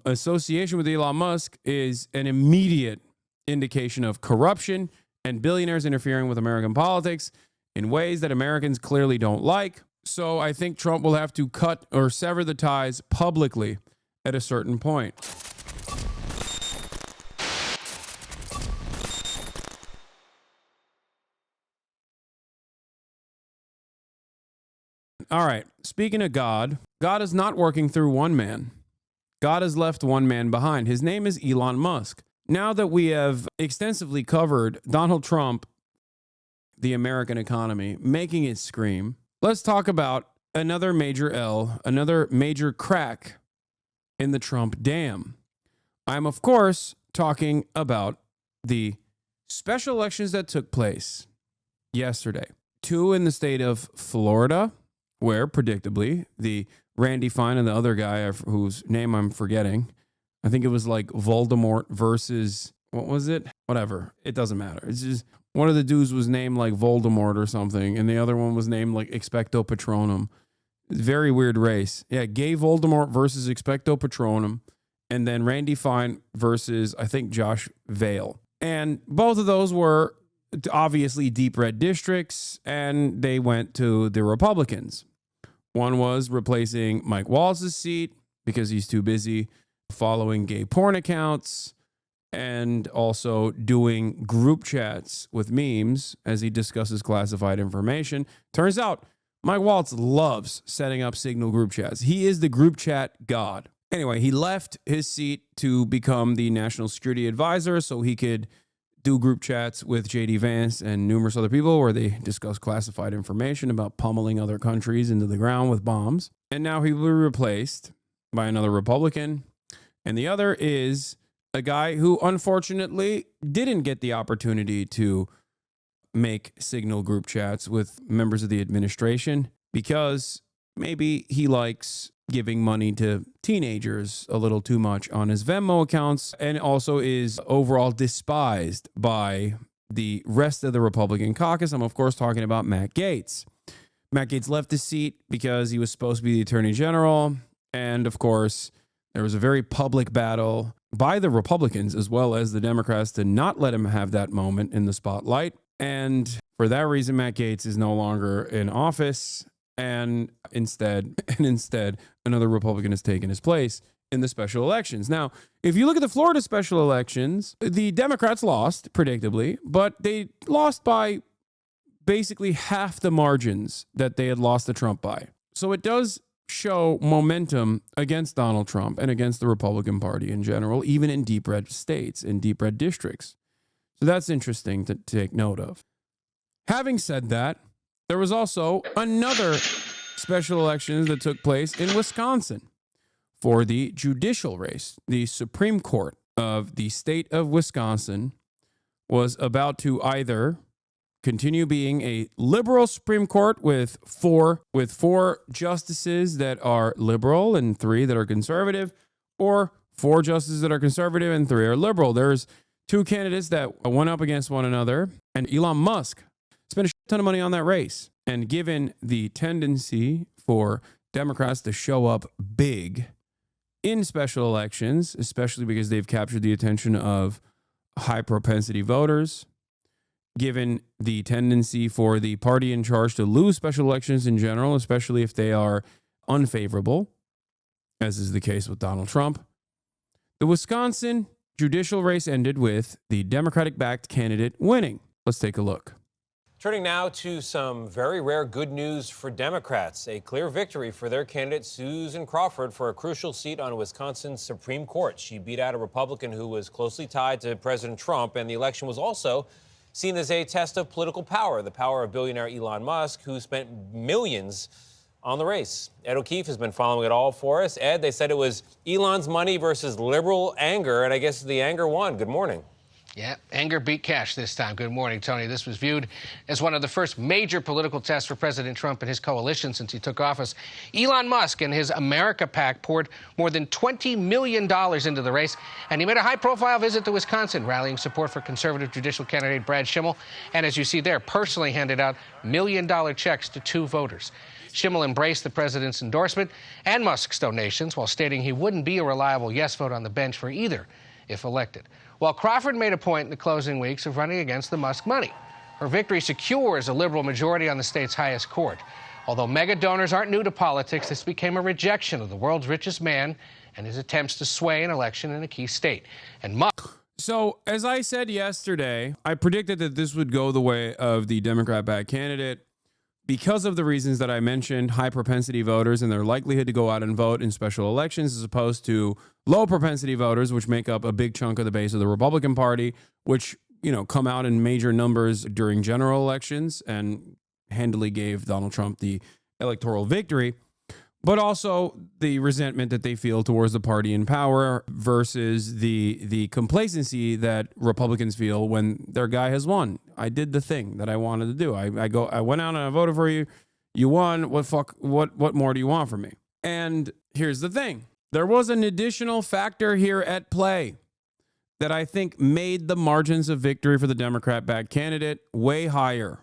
association with Elon Musk is an immediate indication of corruption and billionaires interfering with American politics in ways that Americans clearly don't like. So I think Trump will have to cut or sever the ties publicly at a certain point. All right, speaking of God, God is not working through one man. God has left one man behind. His name is Elon Musk. Now that we have extensively covered Donald Trump, the American economy, making it scream, let's talk about another major L, another major crack in the Trump dam. I'm, of course, talking about the special elections that took place yesterday. 2 in the state of Florida, where, predictably, the Randy Fine and the other guy whose name I'm forgetting, I think it was like Voldemort versus, what was it? Whatever. It doesn't matter. It's just one of the dudes was named like Voldemort or something, and the other one was named like Expecto Patronum. Very weird race. Yeah, Gay Voldemort versus Expecto Patronum, and then Randy Fine versus, I think, Josh Vail. And both of those were obviously deep red districts, and they went to the Republicans. One was replacing Mike Waltz's seat because he's too busy following gay porn accounts and also doing group chats with memes as he discusses classified information. Turns out Mike Waltz loves setting up Signal group chats. He is the group chat god. Anyway, he left his seat to become the national security advisor so he could do group chats with J.D. Vance and numerous other people where they discuss classified information about pummeling other countries into the ground with bombs. And now he will be replaced by another Republican. And the other is a guy who unfortunately didn't get the opportunity to make Signal group chats with members of the administration because maybe he likes giving money to teenagers a little too much on his Venmo accounts, and also is overall despised by the rest of the Republican caucus. I'm, of course, talking about Matt Gaetz. Matt Gaetz left his seat because he was supposed to be the attorney general. And, of course, there was a very public battle by the Republicans as well as the Democrats to not let him have that moment in the spotlight. And for that reason, Matt Gaetz is no longer in office. And instead, another Republican has taken his place in the special elections. Now, if you look at the Florida special elections, the Democrats lost, predictably, but they lost by basically half the margins that they had lost to Trump by. So it does show momentum against Donald Trump and against the Republican Party in general, even in deep red states, in deep red districts. So that's interesting to take note of. Having said that, there was also another special election that took place in Wisconsin for the judicial race. The Supreme Court of the state of Wisconsin was about to either continue being a liberal Supreme Court with four justices that are liberal and 3 that are conservative, or 4 justices that are conservative and 3 are liberal. There's 2 candidates that went up against one another, and Elon Musk spent a ton of money on that race. And given the tendency for Democrats to show up big in special elections, especially because they've captured the attention of high propensity voters, given the tendency for the party in charge to lose special elections in general, especially if they are unfavorable, as is the case with Donald Trump, the Wisconsin judicial race ended with the Democratic-backed candidate winning. Let's take a look. Turning now to some very rare good news for Democrats. A clear victory for their candidate, Susan Crawford, for a crucial seat on Wisconsin's Supreme Court. She beat out a Republican who was closely tied to President Trump, and the election was also seen as a test of political power, the power of billionaire Elon Musk, who spent millions on the race. Ed O'Keefe has been following it all for us. Ed, they said it was Elon's money versus liberal anger, and I guess the anger won. Good morning. Yeah, anger beat cash this time. Good morning, Tony. This was viewed as one of the first major political tests for President Trump and his coalition since he took office. Elon Musk and his America PAC poured more than $20 million into the race, and he made a high-profile visit to Wisconsin, rallying support for conservative judicial candidate Brad Schimmel, and as you see there, personally handed out million-dollar checks to 2 voters. Schimmel embraced the president's endorsement and Musk's donations while stating he wouldn't be a reliable yes vote on the bench for either if elected. While Crawford made a point in the closing weeks of running against the Musk money. Her victory secures a liberal majority on the state's highest court. Although mega donors aren't new to politics, this became a rejection of the world's richest man and his attempts to sway an election in a key state. And Musk... So, as I said yesterday, I predicted that this would go the way of the Democrat-backed candidate because of the reasons that I mentioned, high propensity voters and their likelihood to go out and vote in special elections as opposed to low propensity voters, which make up a big chunk of the base of the Republican Party, which, come out in major numbers during general elections and handily gave Donald Trump the electoral victory, but also the resentment that they feel towards the party in power versus the complacency that Republicans feel when their guy has won. I did the thing that I wanted to do. I went out and I voted for you. You won. What more do you want from me? And here's the thing. There was an additional factor here at play that I think made the margins of victory for the Democrat-backed candidate way higher,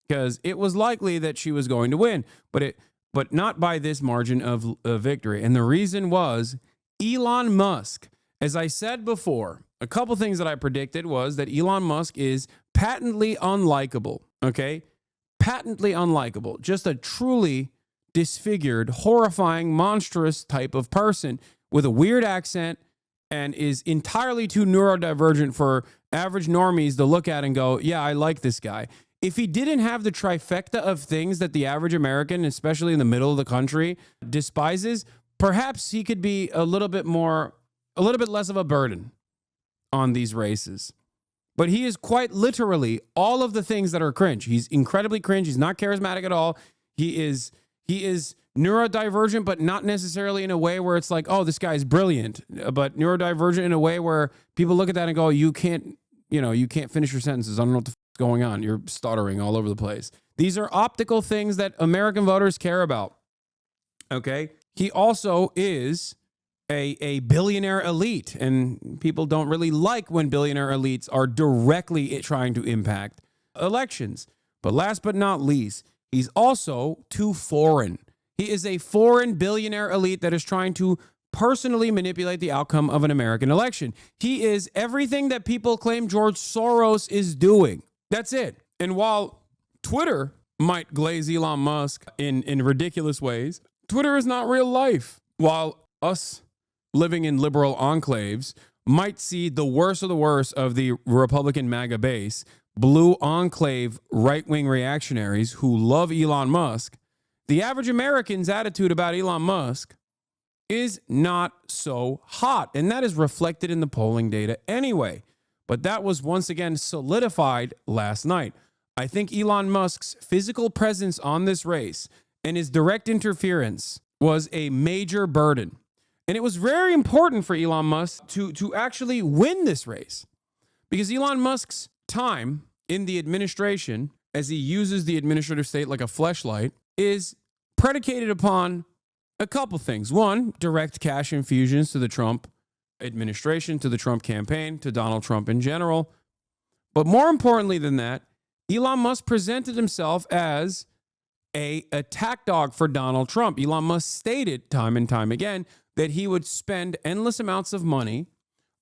because it was likely that she was going to win, but not by this margin of victory. And the reason was Elon Musk. As I said before, a couple things that I predicted was that Elon Musk is patently unlikable, okay? Patently unlikable. Just a truly disfigured, horrifying, monstrous type of person with a weird accent and is entirely too neurodivergent for average normies to look at and go, yeah, I like this guy. If he didn't have the trifecta of things that the average American, especially in the middle of the country, despises, perhaps he could be a little bit less of a burden on these races. But he is quite literally all of the things that are cringe. He's incredibly cringe. He's not charismatic at all. He is neurodivergent, but not necessarily in a way where it's like, oh, this guy's brilliant, but neurodivergent in a way where people look at that and go, you can't finish your sentences. I don't know what the going on. You're stuttering all over the place. These are optical things that American voters care about. Okay. He also is a billionaire elite, and people don't really like when billionaire elites are directly trying to impact elections. But last but not least, he's also too foreign. He is a foreign billionaire elite that is trying to personally manipulate the outcome of an American election. He is everything that people claim George Soros is doing. That's it. And while Twitter might glaze Elon Musk in ridiculous ways, Twitter is not real life. While us living in liberal enclaves might see the worst of the worst of the Republican MAGA base, blue enclave right-wing reactionaries who love Elon Musk, the average American's attitude about Elon Musk is not so hot. And that is reflected in the polling data anyway. But that was once again solidified last night. I think Elon Musk's physical presence on this race and his direct interference was a major burden. And it was very important for Elon Musk to actually win this race, because Elon Musk's time in the administration, as he uses the administrative state like a fleshlight, is predicated upon a couple things. One, direct cash infusions to the Trump administration, to the Trump campaign, to Donald Trump in general. But more importantly than that, Elon Musk presented himself as a attack dog for Donald Trump. Elon Musk stated time and time again that he would spend endless amounts of money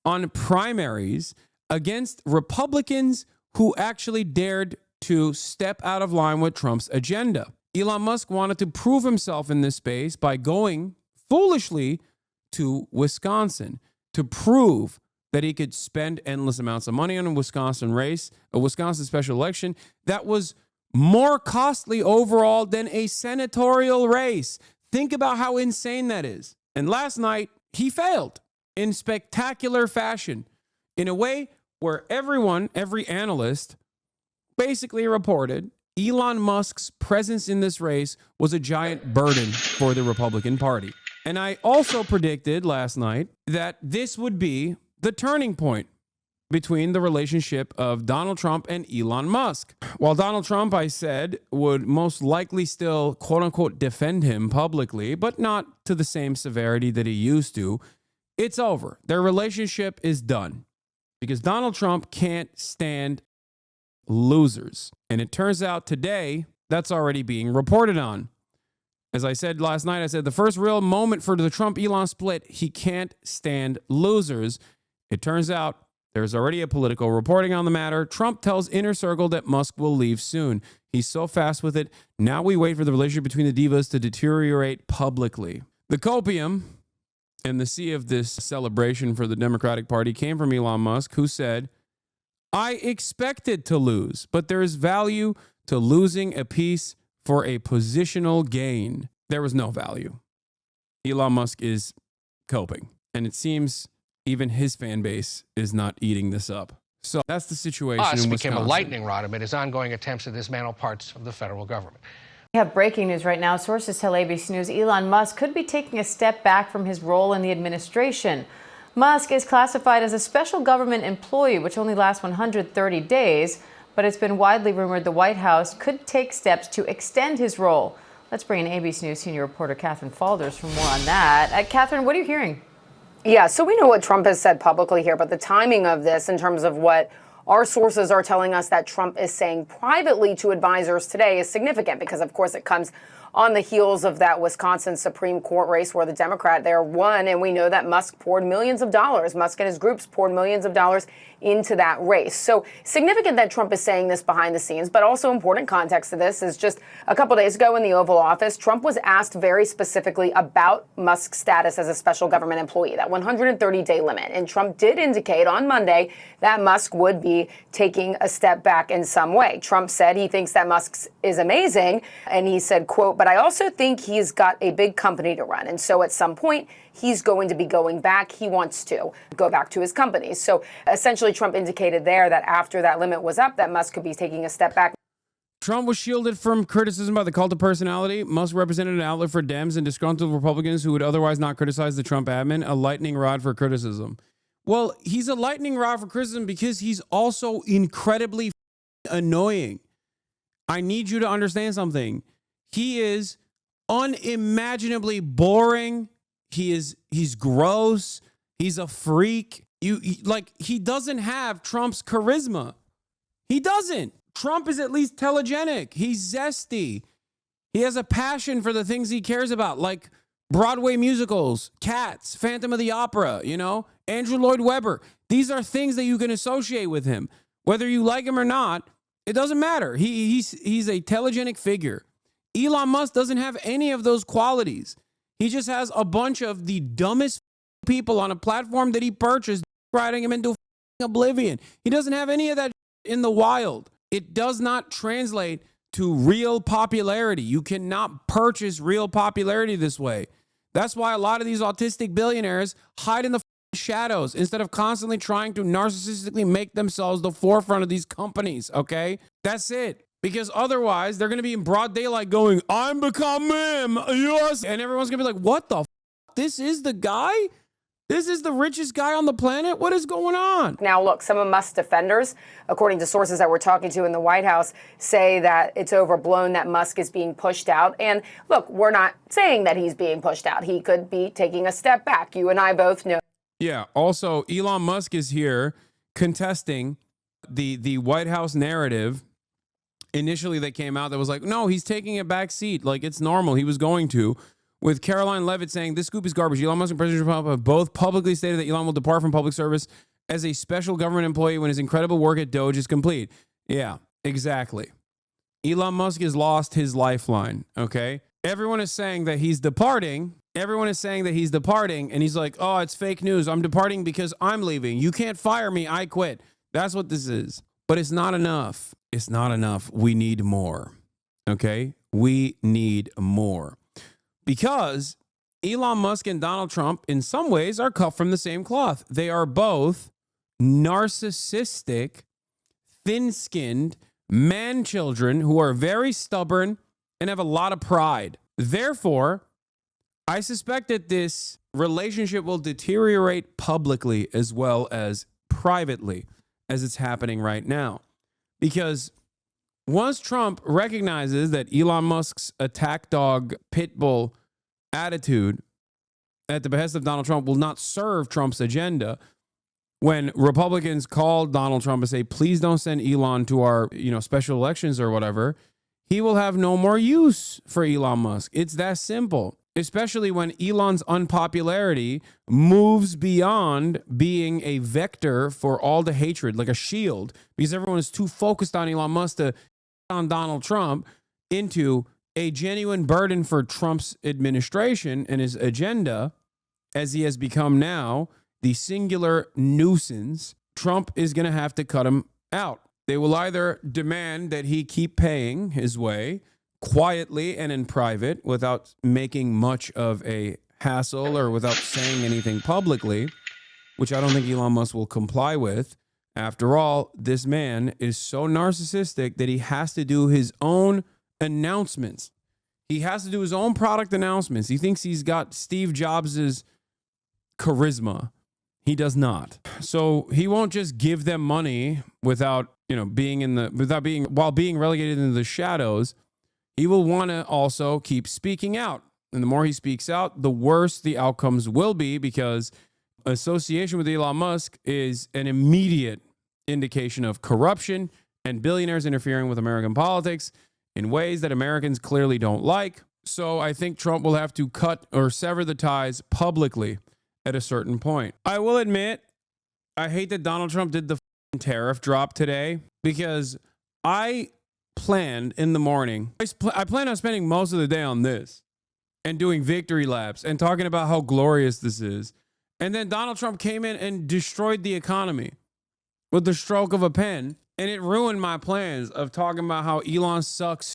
on primaries against Republicans who actually dared to step out of line with Trump's agenda. Elon Musk wanted to prove himself in this space by going foolishly to Wisconsin to prove that he could spend endless amounts of money on a Wisconsin race, a Wisconsin special election that was more costly overall than a senatorial race. Think about how insane that is. And last night, he failed in spectacular fashion in a way where every analyst basically reported Elon Musk's presence in this race was a giant burden for the Republican Party. And I also predicted last night that this would be the turning point between the relationship of Donald Trump and Elon Musk. While Donald Trump, I said, would most likely still, quote unquote, defend him publicly, but not to the same severity that he used to, it's over. Their relationship is done because Donald Trump can't stand losers. And it turns out today that's already being reported on. As I said last night, I said the first real moment for the Trump-Elon split, he can't stand losers. It turns out there's already a political reporting on the matter. Trump tells Inner Circle that Musk will leave soon. He's so fast with it. Now we wait for the relationship between the divas to deteriorate publicly. The copium and the sea of this celebration for the Democratic Party came from Elon Musk, who said, I expected to lose, but there is value to losing a piece for a positional gain. There was no value. Elon Musk is coping, and it seems even his fan base is not eating this up. So that's the situation Musk in became Wisconsin. a lightning rod amid his ongoing attempts to dismantle parts of the federal government. We have breaking news right now. Sources tell ABC News Elon Musk could be taking a step back from his role in the administration. Musk is classified as a special government employee, which only lasts 130 days, but it's been widely rumored the White House could take steps to extend his role. Let's bring in ABC News senior reporter Catherine Falders for more on that. Catherine, what are you hearing? Yeah, so we know what Trump has said publicly here, but the timing of this in terms of what our sources are telling us that Trump is saying privately to advisors today is significant because, of course, it comes on the heels of that Wisconsin Supreme Court race where the Democrat there won. And we know that Musk poured millions of dollars. Musk and his groups poured millions of dollars into that race. So significant that Trump is saying this behind the scenes, but also important context to this is just a couple days ago in the Oval Office, Trump was asked very specifically about Musk's status as a special government employee, that 130-day limit. And Trump did indicate on Monday that Musk would be taking a step back in some way. Trump said he thinks that Musk is amazing. And he said, quote, but I also think he's got a big company to run. And so at some point, he's going to be going back. He wants to go back to his company. So essentially, Trump indicated there that after that limit was up, that Musk could be taking a step back. Trump was shielded from criticism by the cult of personality. Musk represented an outlet for Dems and disgruntled Republicans who would otherwise not criticize the Trump admin, a lightning rod for criticism. Well, he's a lightning rod for criticism because he's also incredibly annoying. I need you to understand something. He is unimaginably boring. He's gross. He's a freak. He doesn't have Trump's charisma. He doesn't. Trump is at least telegenic. He's zesty. He has a passion for the things he cares about, like Broadway musicals, Cats, Phantom of the Opera, Andrew Lloyd Webber. These are things that you can associate with him. Whether you like him or not, it doesn't matter. He's a telegenic figure. Elon Musk doesn't have any of those qualities. He just has a bunch of the dumbest people on a platform that he purchased, riding him into oblivion. He doesn't have any of that in the wild. It does not translate to real popularity. You cannot purchase real popularity this way. That's why a lot of these autistic billionaires hide in the shadows instead of constantly trying to narcissistically make themselves the forefront of these companies, okay? That's it. Because otherwise, they're going to be in broad daylight going, I'm become him, yes. And everyone's going to be like, what the f***? This is the guy? This is the richest guy on the planet? What is going on? Now, look, some of Musk's defenders, according to sources that we're talking to in the White House, say that it's overblown, that Musk is being pushed out. And look, we're not saying that he's being pushed out. He could be taking a step back. You and I both know. Yeah. Also, Elon Musk is here contesting the White House narrative. Initially, that came out that was like, no, he's taking a back seat. Like, it's normal. He was going to. With Caroline Levitt saying, this scoop is garbage. Elon Musk and President Trump have both publicly stated that Elon will depart from public service as a special government employee when his incredible work at Doge is complete. Yeah, exactly. Elon Musk has lost his lifeline, okay? Everyone is saying that he's departing. Everyone is saying that he's departing, and he's like, oh, it's fake news. I'm departing because I'm leaving. You can't fire me. I quit. That's what this is. But it's not enough. It's not enough. We need more, okay? We need more. Because Elon Musk and Donald Trump, in some ways, are cut from the same cloth. They are both narcissistic, thin-skinned man-children who are very stubborn and have a lot of pride. Therefore, I suspect that this relationship will deteriorate publicly as well as privately. as it's happening right now. Because once Trump recognizes that Elon Musk's attack dog pit bull attitude at the behest of Donald Trump will not serve Trump's agenda, when Republicans call Donald Trump and say, please don't send Elon to our, special elections or whatever, he will have no more use for Elon Musk. It's that simple, especially when Elon's unpopularity moves beyond being a vector for all the hatred, like a shield, because everyone is too focused on Elon Musk to on Donald Trump, into a genuine burden for Trump's administration and his agenda, as he has become now the singular nuisance. Trump is going to have to cut him out. They will either demand that he keep paying his way quietly and in private without making much of a hassle or without saying anything publicly, which I don't think Elon Musk will comply with. After all, this man is so narcissistic that he has to do his own announcements. He has to do his own product announcements. He thinks he's got Steve Jobs' charisma. He does not. So he won't just give them money without, while being relegated into the shadows. He will want to also keep speaking out. And the more he speaks out, the worse the outcomes will be, because association with Elon Musk is an immediate indication of corruption and billionaires interfering with American politics in ways that Americans clearly don't like. So I think Trump will have to cut or sever the ties publicly at a certain point. I will admit, I hate that Donald Trump did the tariff drop today, because I planned in the morning, I planned on spending most of the day on this and doing victory laps and talking about how glorious this is. And then Donald Trump came in and destroyed the economy with the stroke of a pen. And it ruined my plans of talking about how Elon sucks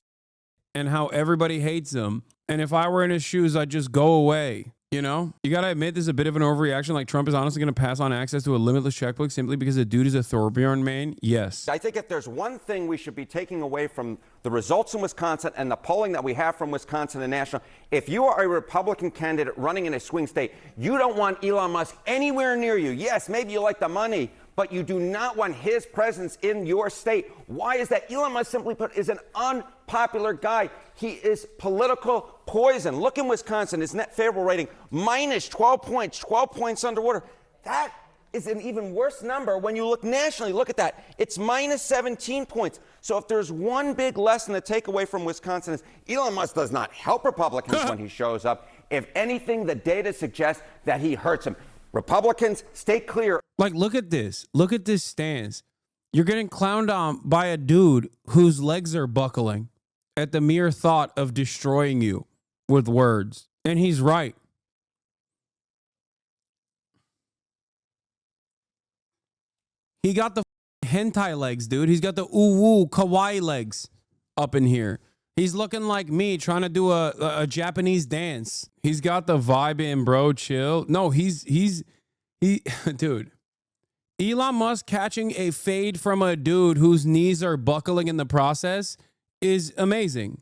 and how everybody hates him. And if I were in his shoes, I'd just go away. You got to admit, this is a bit of an overreaction. Like, Trump is honestly going to pass on access to a limitless checkbook simply because the dude is a Thorbjorn main? Yes. I think if there's one thing we should be taking away from the results in Wisconsin and the polling that we have from Wisconsin and national, if you are a Republican candidate running in a swing state, you don't want Elon Musk anywhere near you. Yes, maybe you like the money, but you do not want his presence in your state. Why is that? Elon Musk, simply put, is an unpopular guy. He is political poison. Look in Wisconsin, his net favorable rating, minus 12 points, 12 points underwater. That is an even worse number when you look nationally. Look at that. It's minus 17 points. So if there's one big lesson to take away from Wisconsin, is Elon Musk does not help Republicans when he shows up. If anything, the data suggests that he hurts them. Republicans, stay clear. Like, look at this. Look at this stance. You're getting clowned on by a dude whose legs are buckling at the mere thought of destroying you with words. And he's right. He got the hentai legs, dude. He's got the ooh-woo kawaii legs up in here. He's looking like me trying to do a Japanese dance. He's got the vibe in, bro. Chill. No, he, dude. Elon Musk catching a fade from a dude whose knees are buckling in the process is amazing.